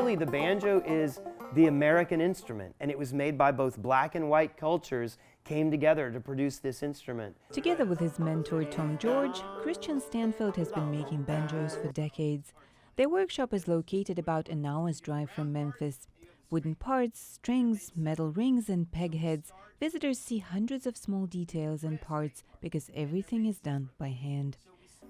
really, the banjo is the American instrument, and it was made by both black and white cultures came together to produce this instrument. Together with his mentor Tom George, Christian Stanfield has been making banjos for decades. Their workshop is located about an hour's drive from Memphis. Wooden parts, strings, metal rings, and peg heads. Visitors see hundreds of small details and parts because everything is done by hand.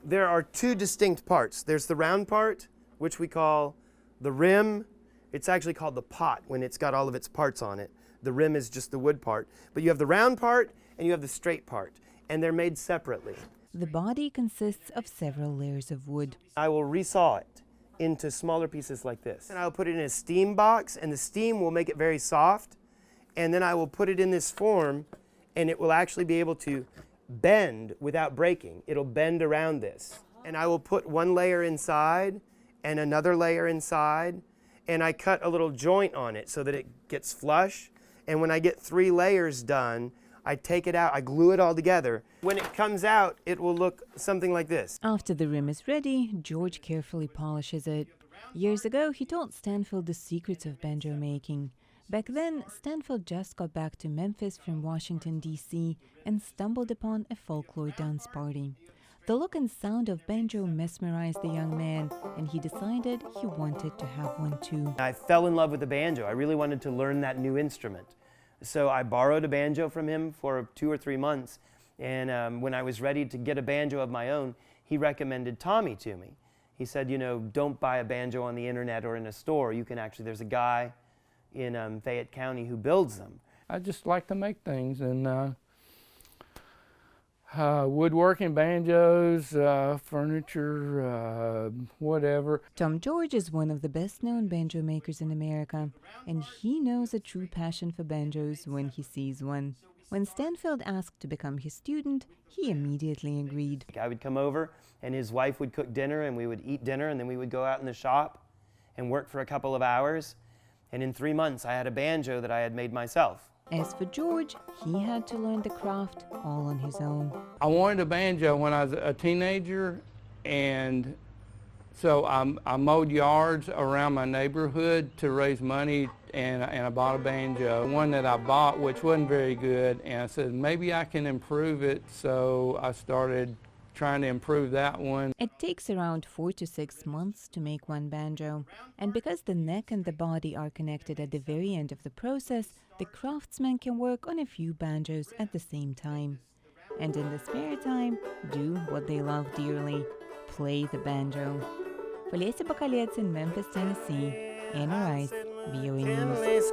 There are two distinct parts. There's the round part, which we call the rim. It's actually called the pot when it's got all of its parts on it. The rim is just the wood part. But you have the round part and you have the straight part, and they're made separately. The body consists of several layers of wood. I will resaw it into smaller pieces like this. And I'll put it in a steam box, and the steam will make it very soft. And then I will put it in this form, and it will actually be able to bend without breaking. It'll bend around this. And I will put one layer inside and another layer inside, and I cut a little joint on it so that it gets flush. And when I get 3 layers done, I take it out, I glue it all together. When it comes out, it will look something like this. After the rim is ready, George carefully polishes it. Years ago, he taught Stanfield the secrets of banjo making. Back then, Stanfield just got back to Memphis from Washington, D.C. and stumbled upon a folklore dance party. The look and sound of banjo mesmerized the young man, and he decided he wanted to have one too. I fell in love with the banjo. I really wanted to learn that new instrument. So I borrowed a banjo from him for 2 or 3 months, and when I was ready to get a banjo of my own, he recommended Tommy to me. He said, you know, don't buy a banjo on the internet or in a store. You can actually, there's a guy in Fayette County who builds them. I just like to make things, and woodworking, banjos, furniture, whatever. Tom George is one of the best-known banjo makers in America, and he knows a true passion for banjos when he sees one. When Stanfield asked to become his student, he immediately agreed. I would come over, and his wife would cook dinner, and we would eat dinner, and then we would go out in the shop and work for a couple of hours. And in 3 months, I had a banjo that I had made myself. As for George, he had to learn the craft all on his own. I wanted a banjo when I was a teenager, and so I mowed yards around my neighborhood to raise money, and I bought a banjo. One that I bought, which wasn't very good, and I said, maybe I can improve it, so I started trying to improve that one. It takes around 4 to 6 months to make one banjo, and because the neck and the body are connected at the very end of the process, the craftsman can work on a few banjos at the same time. And in the spare time, do what they love dearly, play the banjo. For Lesia Bakalets in Memphis, Tennessee, Anna Rice, VOA News.